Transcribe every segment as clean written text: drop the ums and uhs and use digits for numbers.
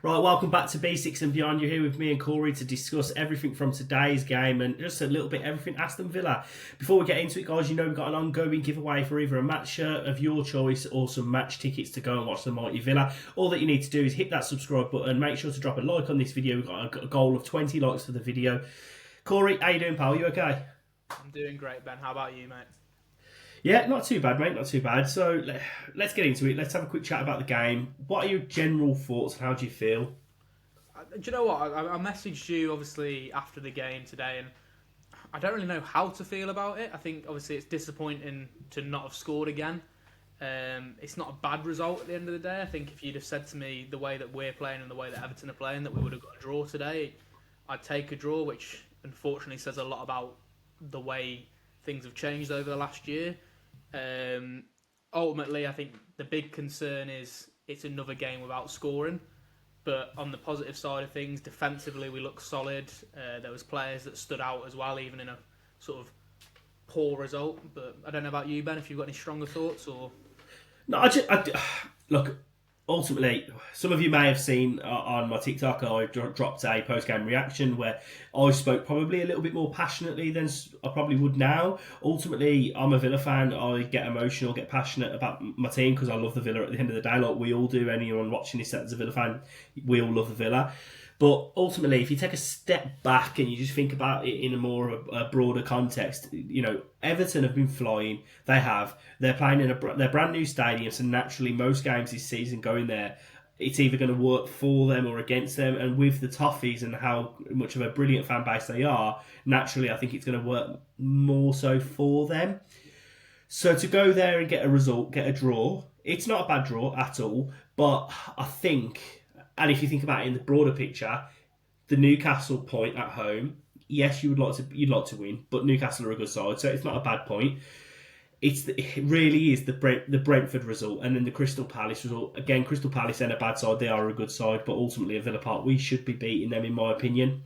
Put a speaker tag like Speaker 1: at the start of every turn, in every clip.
Speaker 1: Right, welcome back to B6 and Beyond. You're here with me and Cory to discuss everything from today's game and just a little bit everything Aston Villa. Before we get into it, guys, you know we've got an ongoing giveaway for either a match shirt of your choice or some match tickets to go and watch the mighty Villa. All that you need to do is hit that subscribe button. Make sure to drop a like on this video. We've got a goal of 20 likes for the video. Cory, how you doing, pal? You okay?
Speaker 2: I'm doing great, Ben. How about you, mate?
Speaker 1: Yeah, not too bad, mate. Not too bad. So let's get into it. Let's have a quick chat about the game. What are your general thoughts and how do you feel?
Speaker 2: Do you know what? I messaged you, obviously, after the game today, and I don't really know how to feel about it. I think, obviously, it's disappointing to not have scored again. It's not a bad result at the end of the day. I think if you'd have said to me the way that we're playing and the way that Everton are playing, that we would have got a draw today, I'd take a draw, which unfortunately says a lot about the way things have changed over the last year. Ultimately, I think the big concern is it's another game without scoring. But on the positive side of things, defensively we look solid. There was players that stood out as well, even in a sort of poor result. But I don't know about you, Ben, if you've got any stronger thoughts or...
Speaker 1: No, look. Ultimately, some of you may have seen on my TikTok, I dropped a post-game reaction where I spoke probably a little bit more passionately than I probably would now. Ultimately, I'm a Villa fan. I get emotional, get passionate about my team because I love the Villa at the end of the day, like we all do. Anyone watching this as a Villa fan, we all love the Villa. But ultimately, if you take a step back and you just think about it in a more a broader context, you know, Everton have been flying. They have. They're playing in their brand new stadium, so naturally, most games this season going there, it's either going to work for them or against them. And with the Toffees and how much of a brilliant fan base they are, naturally, I think it's going to work more so for them. So to go there and get a result, get a draw, it's not a bad draw at all. But I think. And if you think about it in the broader picture, the Newcastle point at home, yes, you'd like to win, but Newcastle are a good side, so it's not a bad point. It really is the Brentford result, and then the Crystal Palace result. Again, Crystal Palace and a bad side, they are a good side, but ultimately at Villa Park, we should be beating them, in my opinion.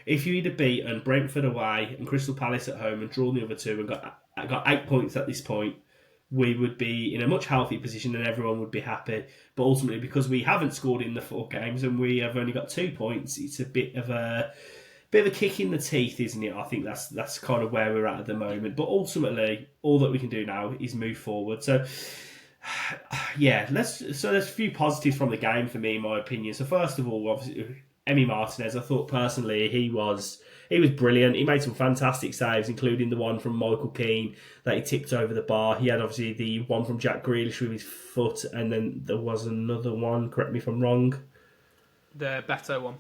Speaker 1: If you either beaten Brentford away and Crystal Palace at home and drawn the other two and got 8 points at this point, we would be in a much healthier position and everyone would be happy. But ultimately, because we haven't scored in the 4 games and we have only got 2 points, it's a bit of a kick in the teeth, isn't it? I think that's kind of where we're at the moment. But ultimately, all that we can do now is move forward. So, yeah, there's a few positives from the game for me, in my opinion. So first of all, obviously, Emi Martinez, I thought personally he was brilliant. He made some fantastic saves, including the one from Michael Keane that he tipped over the bar. He had obviously the one from Jack Grealish with his foot, and then there was another one, correct me if I'm wrong.
Speaker 2: The Beto one.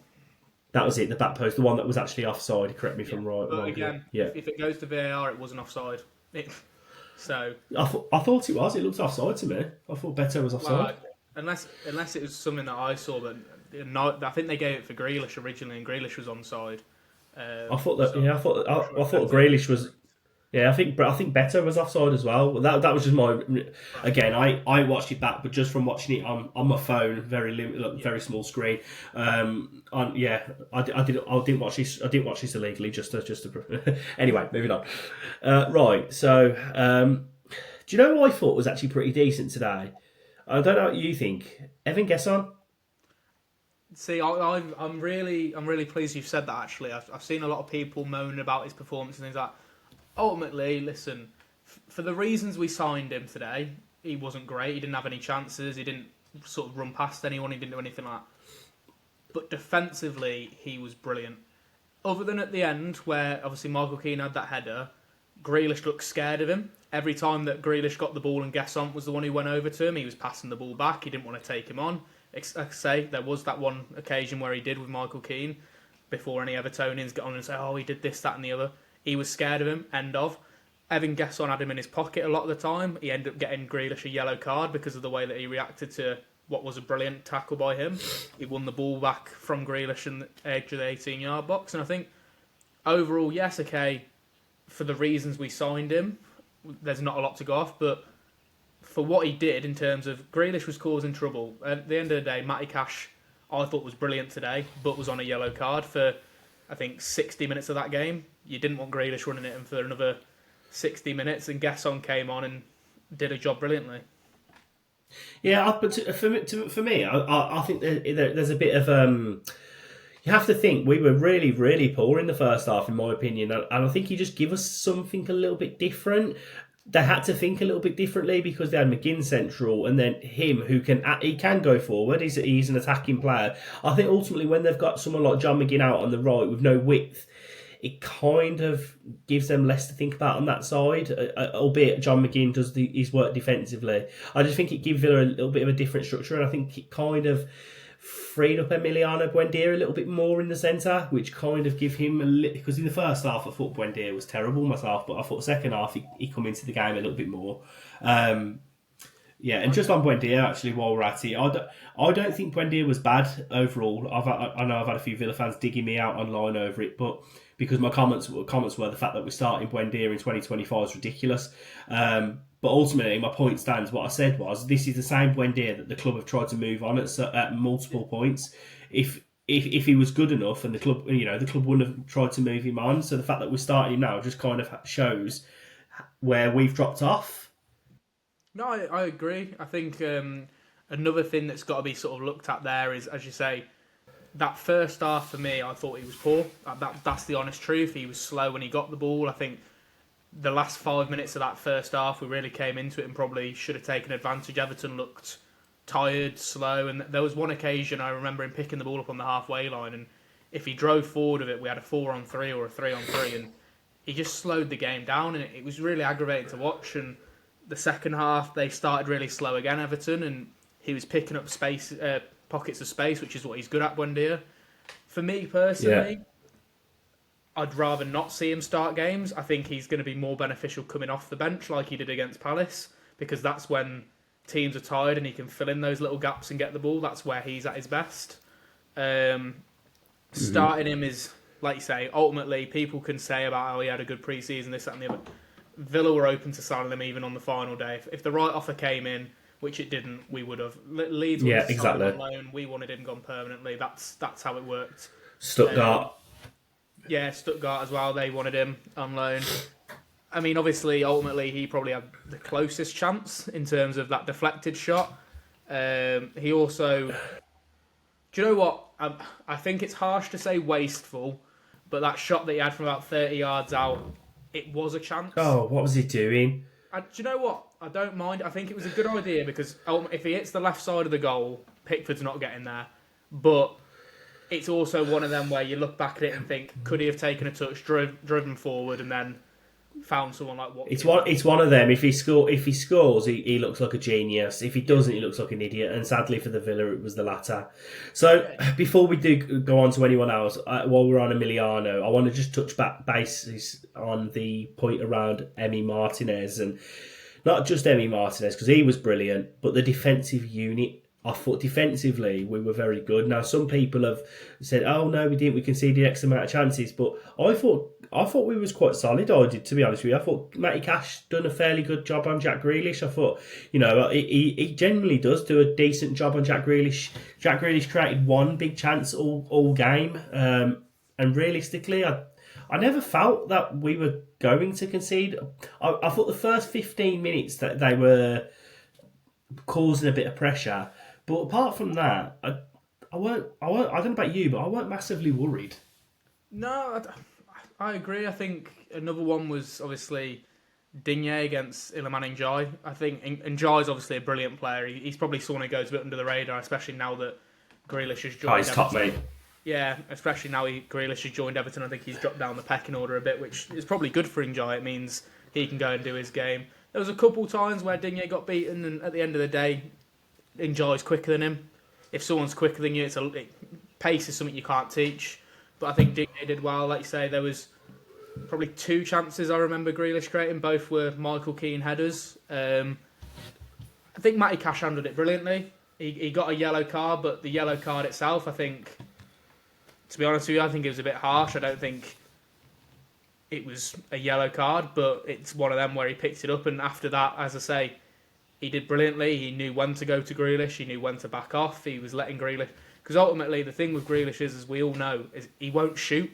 Speaker 1: That was it, the back post, the one that was actually offside, correct me if I'm right.
Speaker 2: But again, if it goes to VAR, it wasn't offside. So
Speaker 1: I thought it was. It looked offside to me. I thought Beto was offside.
Speaker 2: Well, unless it was something that I saw, but I think they gave it for Grealish originally, and Grealish was onside.
Speaker 1: I thought Grealish was. Yeah, I think Beto was offside as well. That was just my. Again, I watched it back, but just from watching it on my phone, very limited, very small screen. I didn't watch this. I didn't watch this illegally. Just to anyway, moving on. Right, so do you know what I thought was actually pretty decent today? I don't know what you think, Evan. Guess on.
Speaker 2: See, I'm really pleased you've said that. Actually, I've seen a lot of people moaning about his performance and things like that. Ultimately, listen, for the reasons we signed him today, he wasn't great. He didn't have any chances. He didn't sort of run past anyone. He didn't do anything like that. But defensively, he was brilliant. Other than at the end, where obviously Michael Keane had that header, Grealish looked scared of him. Every time that Grealish got the ball and Gesson was the one who went over to him, he was passing the ball back. He didn't want to take him on. Like I say, there was that one occasion where he did with Michael Keane before any Evertonians get on and say, oh, he did this, that and the other. He was scared of him, end of. Evan Gesson had him in his pocket a lot of the time. He ended up getting Grealish a yellow card because of the way that he reacted to what was a brilliant tackle by him. He won the ball back from Grealish in the edge of the 18-yard box. And I think overall, yes, okay, for the reasons we signed him, there's not a lot to go off. But for what he did in terms of Grealish was causing trouble. At the end of the day, Matty Cash, I thought was brilliant today, but was on a yellow card for, I think, 60 minutes of that game. You didn't want Grealish running it in for another 60 minutes, and Gesson came on and did a job brilliantly.
Speaker 1: Yeah, but for me, I think there's a bit of you have to think we were really, really poor in the first half, in my opinion, and I think you just give us something a little bit different. They had to think a little bit differently because they had McGinn central, and then him who can go forward. He's an attacking player. I think ultimately when they've got someone like John McGinn out on the right with no width, it kind of gives them less to think about on that side. Albeit John McGinn does his work defensively, I just think it gives Villa a little bit of a different structure, and I think it kind of freed up Emiliano Buendia a little bit more in the centre, which kind of give him a little... Because in the first half, I thought Buendia was terrible myself, but I thought the second half, he come into the game a little bit more. Yeah, and just on Buendia, actually, while we're at it, I don't think Buendia was bad overall. I know I've had a few Villa fans digging me out online over it, but because my comments were the fact that we're starting Buendia in 2025 is ridiculous. But ultimately, my point stands. What I said was, this is the same Buendia that the club have tried to move on at multiple points. If he was good enough, and the club wouldn't have tried to move him on. So the fact that we're starting him now just kind of shows where we've dropped off.
Speaker 2: No, I agree. I think another thing that's got to be sort of looked at there is, as you say, that first half for me, I thought he was poor. That's the honest truth. He was slow when he got the ball. I think the last 5 minutes of that first half, we really came into it and probably should have taken advantage. Everton looked tired, slow, and there was one occasion I remember him picking the ball up on the halfway line, and if he drove forward with it, we had a 4-on-3 or a 3-on-3, and he just slowed the game down, and it was really aggravating to watch. And the second half, they started really slow again, Everton, and he was picking up pockets of space, which is what he's good at, Buendia. For me personally, I'd rather not see him start games. I think he's going to be more beneficial coming off the bench like he did against Palace, because that's when teams are tired and he can fill in those little gaps and get the ball. That's where he's at his best. Starting him is, like you say, ultimately people can say about how he had a good pre-season, this, that and the other. Villa were open to signing him even on the final day. If the right offer came in, which it didn't, we would have. Leeds would have signed him on loan. We wanted him gone permanently. That's how it worked.
Speaker 1: Stuttgart.
Speaker 2: Stuttgart as well. They wanted him on loan. I mean, obviously, ultimately, he probably had the closest chance in terms of that deflected shot. He also... Do you know what? I think it's harsh to say wasteful, but that shot that he had from about 30 yards out, it was a chance.
Speaker 1: Oh, what was he doing?
Speaker 2: Do you know what? I don't mind. I think it was a good idea because if he hits the left side of the goal, Pickford's not getting there. But it's also one of them where you look back at it and think, could he have taken a touch, driven forward, and then found someone like what?
Speaker 1: It's one of them. If he scores, he looks like a genius. If he doesn't, he looks like an idiot. And sadly for the Villa, it was the latter. So before we do go on to anyone else, while we're on Emiliano, I want to just touch bases on the point around Emi Martinez, and not just Emi Martinez because he was brilliant, but the defensive unit. I thought defensively we were very good. Now some people have said, "Oh no, we didn't. We conceded X amount of chances," but I thought we was quite solid. I did, to be honest with you. I thought Matty Cash done a fairly good job on Jack Grealish. I thought, he generally does do a decent job on Jack Grealish. Jack Grealish created one big chance all game, and realistically, I never felt that we were going to concede. I thought the first 15 minutes that they were causing a bit of pressure. But apart from that, I don't know about you, but I weren't massively worried.
Speaker 2: No, I agree. I think another one was obviously Digne against Iliman Ndiaye. I think Ndiaye's obviously a brilliant player. He's probably someone who goes a bit under the radar, especially now that Grealish has joined Everton.
Speaker 1: Top, mate.
Speaker 2: Yeah, especially now Grealish has joined Everton. I think he's dropped down the pecking order a bit, which is probably good for Ndiaye. It means he can go and do his game. There was a couple times where Digne got beaten, and at the end of the day, Ndiaye's quicker than him. If someone's quicker than you, pace is something you can't teach. But I think Digne did well. Like you say, there was probably two chances I remember Grealish creating. Both were Michael Keane headers. I think Matty Cash handled it brilliantly. He got a yellow card, but the yellow card itself, I think, to be honest with you, I think it was a bit harsh. I don't think it was a yellow card, but it's one of them where he picked it up, and after that, as I say, he did brilliantly. He knew when to go to Grealish. He knew when to back off. He was letting Grealish... Because ultimately, the thing with Grealish is, as we all know, is he won't shoot.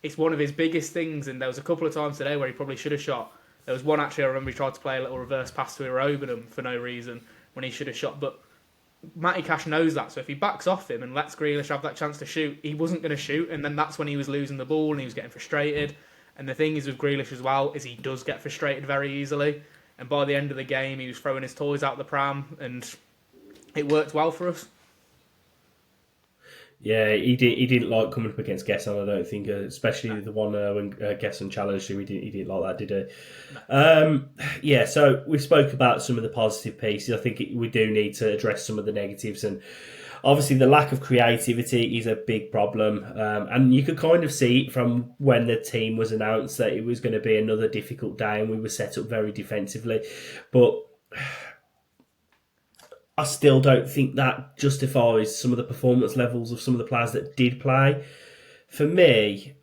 Speaker 2: It's one of his biggest things, and there was a couple of times today where he probably should have shot. There was one, actually, I remember he tried to play a little reverse pass to Irobenham for no reason. when he should have shot. But Matty Cash knows that, so if he backs off him and lets Grealish have that chance to shoot, he wasn't going to shoot, and then that's when he was losing the ball and he was getting frustrated. And the thing is with Grealish as well, is he does get frustrated very easily. And by the end of the game, he was throwing his toys out the pram, and it worked well for us.
Speaker 1: Yeah, he didn't like coming up against Gesson, I don't think, especially the one when Gesson challenged him. He didn't like that, did he? No. So we spoke about some of the positive pieces. I think we do need to address some of the negatives, and obviously the lack of creativity is a big problem. And you could kind of see it from when the team was announced that it was going to be another difficult day, and we were set up very defensively, but I still don't think that justifies some of the performance levels of some of the players that did play. For me,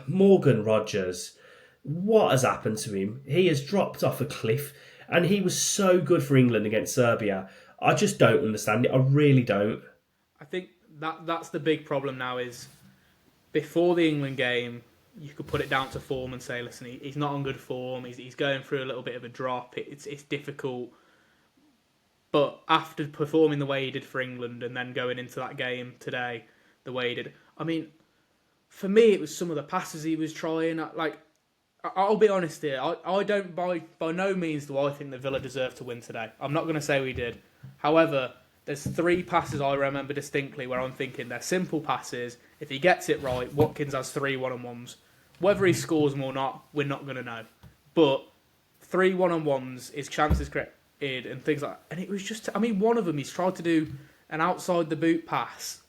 Speaker 1: Morgan Rogers, what has happened to him? He has dropped off a cliff, and he was so good for England against Serbia. I just don't understand it. I really don't.
Speaker 2: I think that's the big problem now is before the England game, you could put it down to form and say, listen, he's not on good form. He's going through a little bit of a drop. It's difficult. But after performing the way he did for England and then going into that game today the way he did, I mean, for me, it was some of the passes he was trying. Like, I'll be honest here. I don't, by no means do I think that Villa deserved to win today. I'm not going to say we did. However, there's 3 passes I remember distinctly where I'm thinking they're simple passes. If he gets it right, Watkins has 3 one-on-ones. Whether he scores them or not, we're not going to know. But 3 one-on-ones is chances created and things like that. And it was just, I mean, one of them, he's tried to do an outside the boot pass.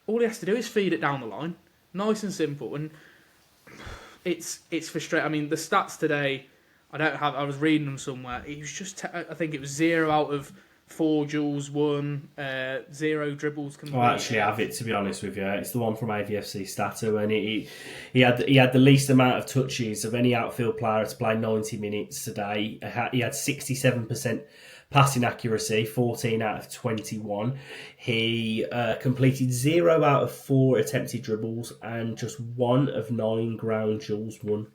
Speaker 2: All he has to do is feed it down the line. Nice and simple. And it's frustrating. I mean, the stats today, I was reading them somewhere. It was just, I think it was 0 out of 4 duels won, 0 dribbles completed.
Speaker 1: I actually have it, to be honest with you. It's the one from AVFC Stato, and he had the least amount of touches of any outfield player to play 90 minutes today. He had 67% passing accuracy, 14 out of 21. He completed 0 out of 4 attempted dribbles and just 1 of 9 ground duels won.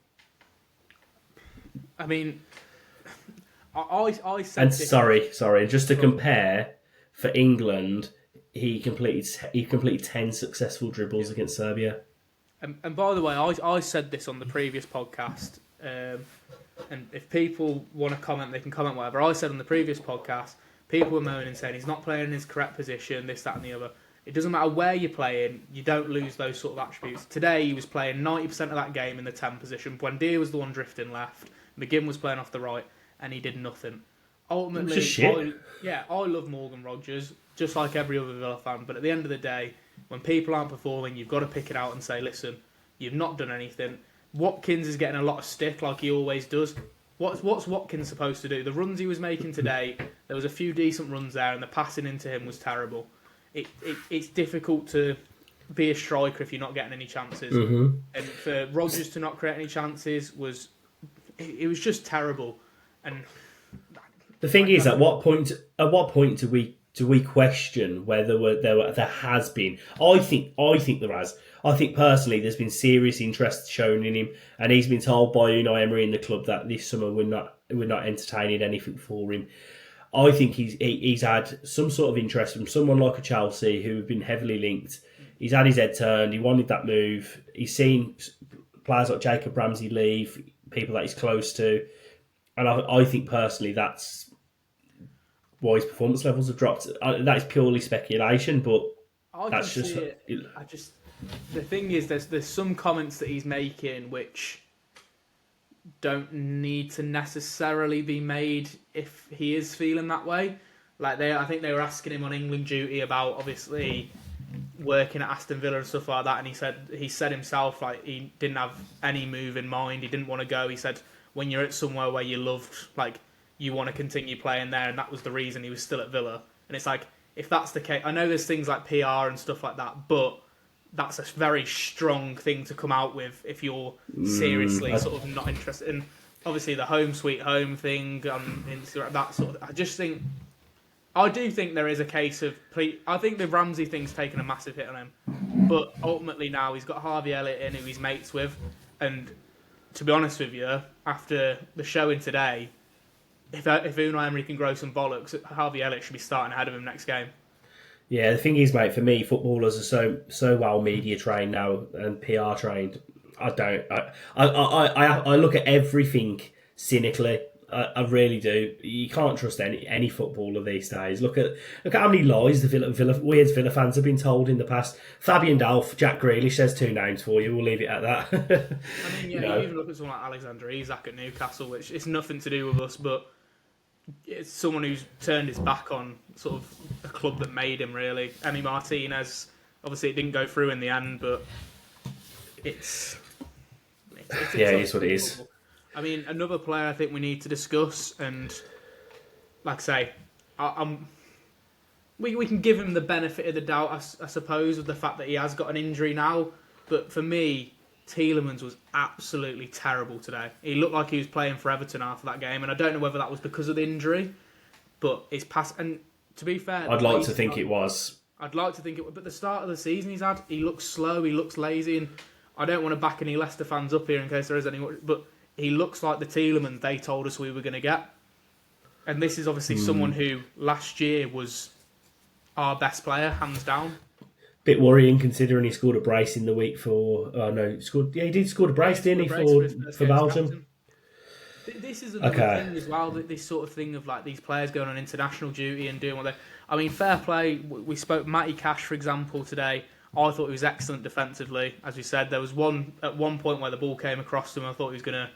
Speaker 2: I mean, I said
Speaker 1: and
Speaker 2: this.
Speaker 1: Sorry. Just to compare, for England, he completed 10 successful dribbles against Serbia.
Speaker 2: And by the way, I said this on the previous podcast. And if people want to comment, they can comment whatever. I said on the previous podcast, people were moaning saying he's not playing in his correct position, this, that, and the other. It doesn't matter where you're playing, you don't lose those sort of attributes. Today, he was playing 90% of that game in the 10 position. Buendia was the one drifting left. McGinn was playing off the right. And he did nothing. Ultimately, I love Morgan Rogers, just like every other Villa fan. But at the end of the day, when people aren't performing, you've got to pick it out and say, listen, you've not done anything. Watkins is getting a lot of stick, like he always does. What's Watkins supposed to do? The runs he was making today, there was a few decent runs there, and the passing into him was terrible. It's difficult to be a striker if you're not getting any chances.
Speaker 1: Mm-hmm.
Speaker 2: And for Rogers to not create any chances was just terrible. And
Speaker 1: the thing is, at what point do we question whether there has been? I think there has. I think personally, there's been serious interest shown in him, and he's been told by Unai Emery in the club that this summer we're not entertaining anything for him. I think he's had some sort of interest from someone like a Chelsea who have been heavily linked. He's had his head turned. He wanted that move. He's seen players like Jacob Ramsey leave, people that he's close to. And I think personally that's why his performance levels have dropped. That is purely speculation, but that's just.
Speaker 2: The thing is, there's some comments that he's making which don't need to necessarily be made if he is feeling that way. Like I think they were asking him on England duty about obviously working at Aston Villa and stuff like that, and he said himself like he didn't have any move in mind. He didn't want to go. He said, when you're at somewhere where you loved, like, you want to continue playing there, and that was the reason he was still at Villa. And it's like, if that's the case, I know there's things like PR and stuff like that, but that's a very strong thing to come out with if you're seriously sort of not interested. And obviously the home sweet home thing on Instagram, that sort of, I do think there is a case of, I think the Ramsey thing's taken a massive hit on him, but ultimately now he's got Harvey Elliott in who he's mates with, and to be honest with you, after the showing today, if Unai Emery can grow some bollocks, Harvey Elliott should be starting ahead of him next game.
Speaker 1: Yeah, the thing is, mate, for me, footballers are so well media trained now and PR trained. I look at everything cynically. I really do. You can't trust any footballer these days. Look at how many lies the Villa fans have been told in the past. Fabian Delph, Jack Grealish. There's two names for you. We'll leave it at that.
Speaker 2: I mean, yeah, you even look at someone like Alexander Isak at Newcastle, which it's nothing to do with us, but it's someone who's turned his back on sort of a club that made him, really. Emi Martinez, obviously it didn't go through in the end, but it's
Speaker 1: yeah, it is what it is.
Speaker 2: I mean, another player I think we need to discuss, and like I say, we can give him the benefit of the doubt, I suppose, of the fact that he has got an injury now, but for me, Tielemans was absolutely terrible today. He looked like he was playing for Everton after that game, and I don't know whether that was because of the injury, but it's past. And to be fair,
Speaker 1: I'd like to think it was.
Speaker 2: I'd like to think it was, but the start of the season he looks slow, he looks lazy, and I don't want to back any Leicester fans up here in case there is any, but he looks like the Tielemans they told us we were going to get. And this is obviously someone who last year was our best player, hands down.
Speaker 1: Bit worrying considering he scored a brace in the week for. Oh no, he did score a brace, didn't he, for Belgium?
Speaker 2: This is another thing as well. This sort of thing of like these players going on international duty and doing what they. I mean, fair play. We spoke Matty Cash, for example, today. I thought he was excellent defensively. As we said, there was at one point where the ball came across him. I thought he was going to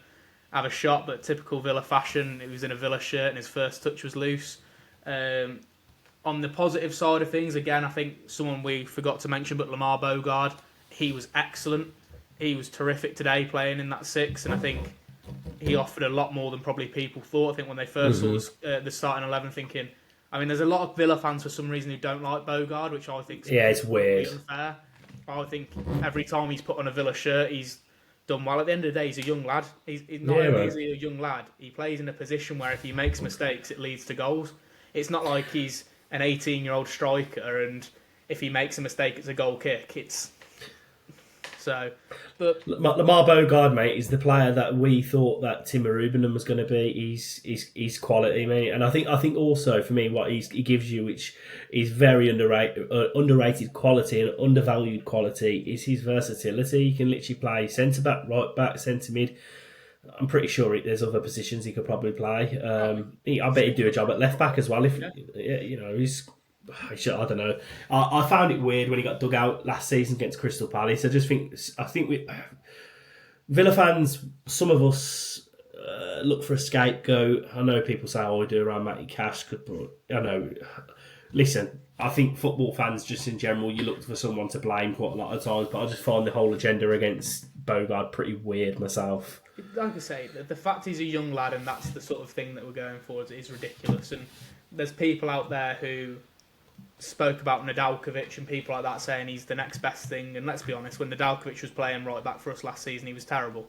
Speaker 2: have a shot, but typical Villa fashion, he was in a Villa shirt and his first touch was loose. On the positive side of things, again, I think someone we forgot to mention, but Lamar Bogard, he was excellent. He was terrific today playing in that six, and I think he offered a lot more than probably people thought. I think when they first saw the starting 11, thinking, I mean, there's a lot of Villa fans for some reason who don't like Bogard, which I think is
Speaker 1: it's weird.
Speaker 2: Unfair. I think every time he's put on a Villa shirt, he's done well. At the end of the day, he's a young lad. He's not only is he a young lad, he plays in a position where if he makes mistakes, it leads to goals. It's not like he's an 18-year-old striker, and if he makes a mistake, it's a goal kick. It's so. But
Speaker 1: Lamar Bogard, mate, is the player that we thought that Timo Ruben was going to be. He's quality, mate, and I think also for me what he gives you, which is very underrated quality and undervalued quality, is his versatility. He can literally play centre back, right back, centre mid. I'm pretty sure there's other positions he could probably play. I bet he'd do a job at left back as well. If he's, I don't know. I found it weird when he got dug out last season against Crystal Palace. I think we Villa fans, some of us look for a scapegoat. I know people say, "Oh, I do around Matty Cash," but I know. Listen, I think football fans, just in general, you look for someone to blame quite a lot of times. But I just find the whole agenda against Bogard pretty weird myself.
Speaker 2: Like I say, the fact he's a young lad and that's the sort of thing that we're going for is ridiculous. And there's people out there who spoke about Nedeljkovic and people like that saying he's the next best thing. And let's be honest, when Nedeljkovic was playing right back for us last season, he was terrible.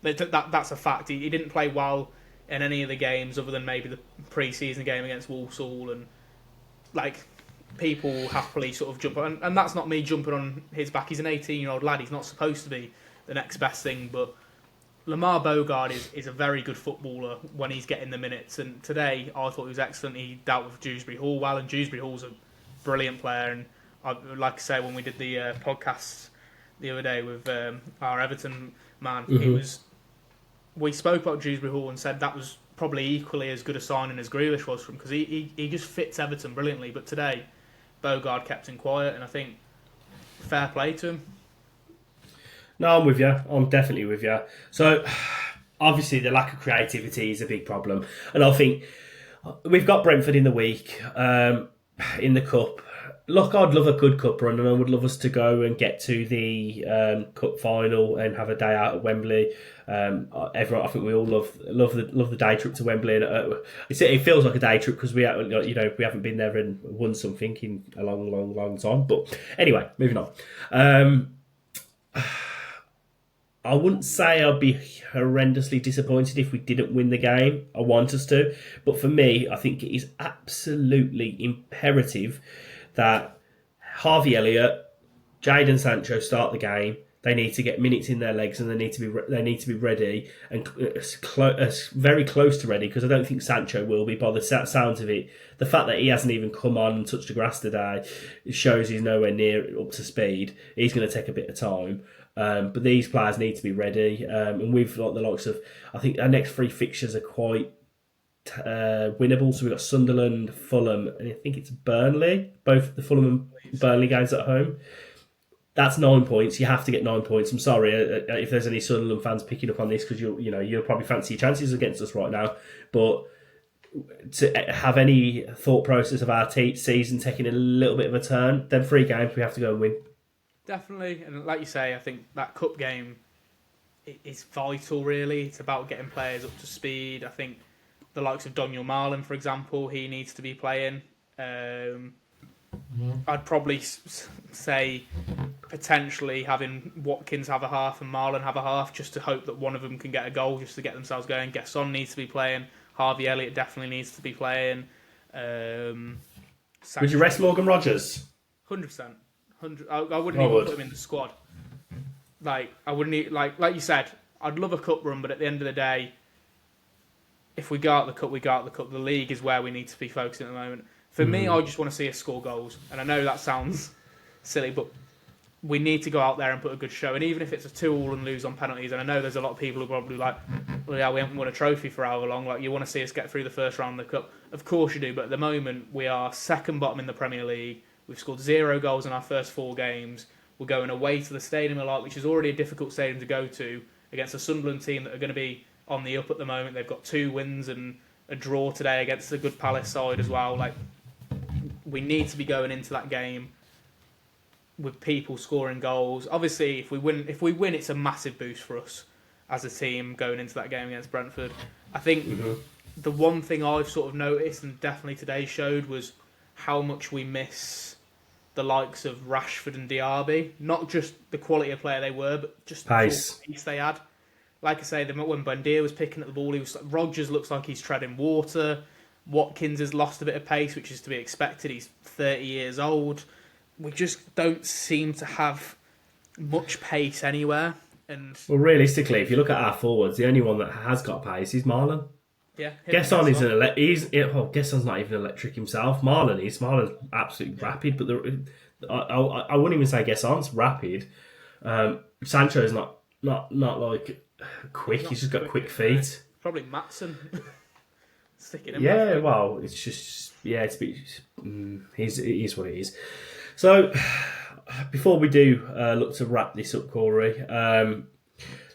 Speaker 2: That's a fact. He didn't play well in any of the games other than maybe the pre-season game against Walsall. And like people happily sort of jump on. And that's not me jumping on his back. He's an 18-year-old lad. He's not supposed to be the next best thing, but Lamar Bogard is a very good footballer when he's getting the minutes, and today I thought he was excellent. He dealt with Dewsbury Hall well, and Dewsbury Hall's a brilliant player. And I'd like to say, when we did the podcast the other day with our Everton man, we spoke about Dewsbury Hall and said that was probably equally as good a signing as Grealish was from, because he just fits Everton brilliantly. But today, Bogard kept him quiet, and I think fair play to him.
Speaker 1: No, I'm with you. I'm definitely with you. So, obviously, the lack of creativity is a big problem. And I think we've got Brentford in the week, in the Cup. Look, I'd love a good Cup run, and I would love us to go and get to the Cup final and have a day out at Wembley. Everyone, I think we all love the day trip to Wembley. And, it feels like a day trip because we haven't been there and won something in a long time. But anyway, moving on. I wouldn't say I'd be horrendously disappointed if we didn't win the game. I want us to. But for me, I think it is absolutely imperative that Harvey Elliott, Jadon Sancho start the game, They need to get minutes in their legs, and they need to be ready and very close to ready. Because I don't think Sancho will be. By the sounds of it, the fact that he hasn't even come on and touched the grass today shows he's nowhere near up to speed. He's going to take a bit of time. But these players need to be ready. And we've got the likes of, I think our next 3 fixtures are quite winnable. So we've got Sunderland, Fulham, and I think it's Burnley. Both the Fulham and Burnley games at home. That's 9 points. You have to get 9 points. I'm sorry if there's any Sunderland fans picking up on this, because you'll probably fancy your chances against us right now. But to have any thought process of our season taking a little bit of a turn, then 3 games we have to go and win.
Speaker 2: Definitely, and like you say, I think that cup game is vital. Really, it's about getting players up to speed. I think the likes of Daniel Marlin, for example, he needs to be playing. I'd probably say potentially having Watkins have a half and Marlon have a half, just to hope that one of them can get a goal, just to get themselves going. Gesson needs to be playing. Harvey Elliott definitely needs to be playing.
Speaker 1: Would you rest Morgan Rogers?
Speaker 2: 100%. I wouldn't even put him in the squad. I wouldn't like you said. I'd love a cup run, but at the end of the day, if we go out the cup, we go out the cup. The league is where we need to be focusing at the moment. For me, I just want to see us score goals. And I know that sounds silly, but we need to go out there and put a good show. And even if it's a 2-2 and lose on penalties, and I know there's a lot of people who are probably like, well, yeah, we haven't won a trophy for however long. Like, you want to see us get through the first round of the cup. Of course you do, but at the moment, we are second bottom in the Premier League. We've scored 0 goals in our first 4 games. We're going away to the Stadium of Light, which is already a difficult stadium to go to, against a Sunderland team that are going to be on the up at the moment. They've got 2 wins and a draw today against a good Palace side as well. We need to be going into that game with people scoring goals. Obviously, if we win, it's a massive boost for us as a team going into that game against Brentford. I think the one thing I've sort of noticed, and definitely today showed, was how much we miss the likes of Rashford and Diaby. Not just the quality of player they were, but just the pace they had. Like I say, when Buendia was picking at the ball, Rodgers looks like he's treading water. Watkins has lost a bit of pace, which is to be expected. He's 30 years old. We just don't seem to have much pace anywhere. And
Speaker 1: realistically, if you look at our forwards, the only one that has got pace is Marlon.
Speaker 2: Yeah,
Speaker 1: Gesson is Gesson's not even electric himself. Marlon's absolutely rapid, but I wouldn't even say Gesson's rapid. Sancho's not like quick. He's just got quick feet.
Speaker 2: Probably Matson. Sticking him.
Speaker 1: Yeah, well, it's just it is what it is. So before we do look to wrap this up, Corey,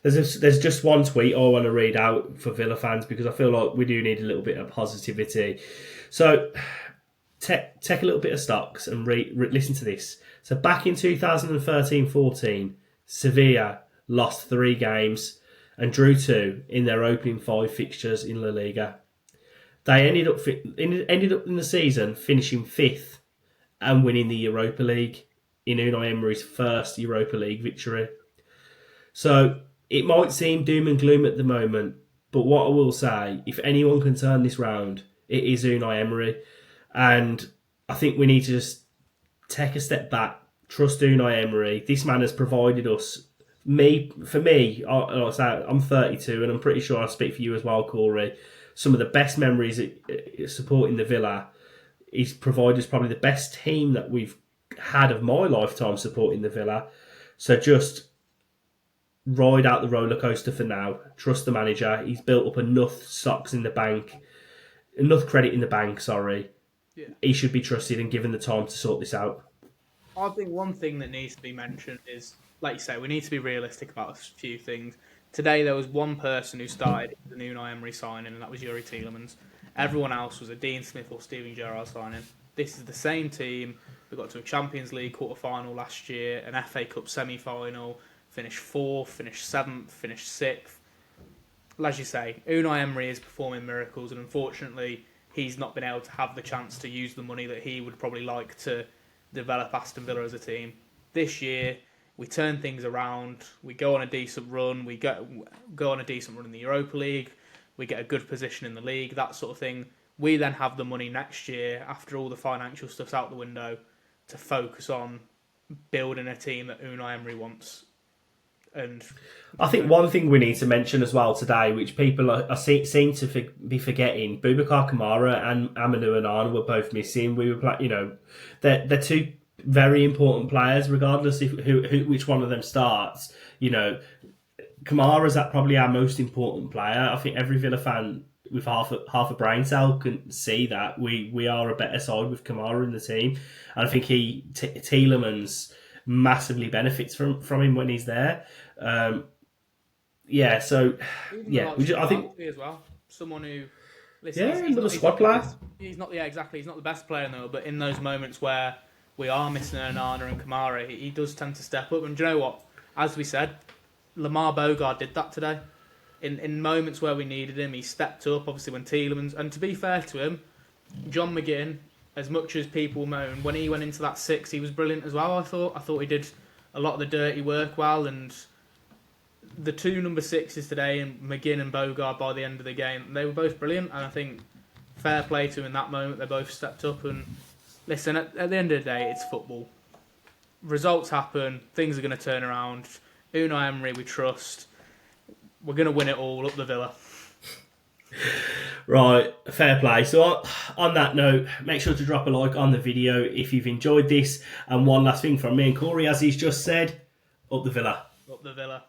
Speaker 1: there's just one tweet I want to read out for Villa fans, because I feel like we do need a little bit of positivity. So take a little bit of stocks and listen to this. So back in 2013-14, Sevilla lost 3 games and drew 2 in their opening 5 fixtures in La Liga. They ended up in the season finishing 5th and winning the Europa League in Unai Emery's first Europa League victory. So it might seem doom and gloom at the moment, but what I will say, if anyone can turn this round, it is Unai Emery. And I think we need to just take a step back, trust Unai Emery. This man has provided us, for me, I'm 32 and I'm pretty sure I speak for you as well, Corey. Some of the best memories supporting the Villa. He's provided us probably the best team that we've had of my lifetime supporting the Villa. So just ride out the roller coaster for now. Trust the manager. He's built up enough stocks in the bank, enough credit in the bank.
Speaker 2: Yeah.
Speaker 1: He should be trusted and given the time to sort this out.
Speaker 2: I think one thing that needs to be mentioned is, like you say, we need to be realistic about a few things. Today there was one person who started the Unai Emery signing, and that was Yuri Tielemans. Everyone else was a Dean Smith or Steven Gerrard signing. This is the same team. We got to a Champions League quarter-final last year, an FA Cup semi-final, finished 4th, finished 7th, finished 6th. As you say, Unai Emery is performing miracles, and unfortunately he's not been able to have the chance to use the money that he would probably like to develop Aston Villa as a team. This year, we turn things around, we go on a decent run, we go on a decent run in the Europa League, we get a good position in the league, that sort of thing. We then have the money next year, after all the financial stuff's out the window, to focus on building a team that Unai Emery wants. And
Speaker 1: I think one thing we need to mention as well today, which people seem to be forgetting, Boubacar Kamara and Amadou Onana were both missing. We were, they're two very important players, regardless of which one of them starts. Kamara's probably our most important player. I think every Villa fan with half a brain cell can see that we are a better side with Kamara in the team, and I think Tielemans massively benefits from him when he's there. I think
Speaker 2: as well, someone who
Speaker 1: another squad player.
Speaker 2: He's not the best player in the world, but in those moments where we are missing Onana and Kamara, he does tend to step up. And do you know what? As we said, Lamar Bogard did that today. In moments where we needed him, he stepped up. Obviously, when Tielemans, and to be fair to him, John McGinn, as much as people moan, when he went into that 6, he was brilliant as well. I thought he did a lot of the dirty work well, and the two number 6s today, and McGinn and Bogard by the end of the game, they were both brilliant. And I think fair play to him in that moment. They both stepped up. And listen, at the end of the day, it's football. Results happen. Things are going to turn around. Unai Emery, we trust. We're going to win it all up the Villa.
Speaker 1: Right, fair play. So on that note, make sure to drop a like on the video if you've enjoyed this. And one last thing from me and Cory, as he's just said, up the Villa.
Speaker 2: Up the Villa.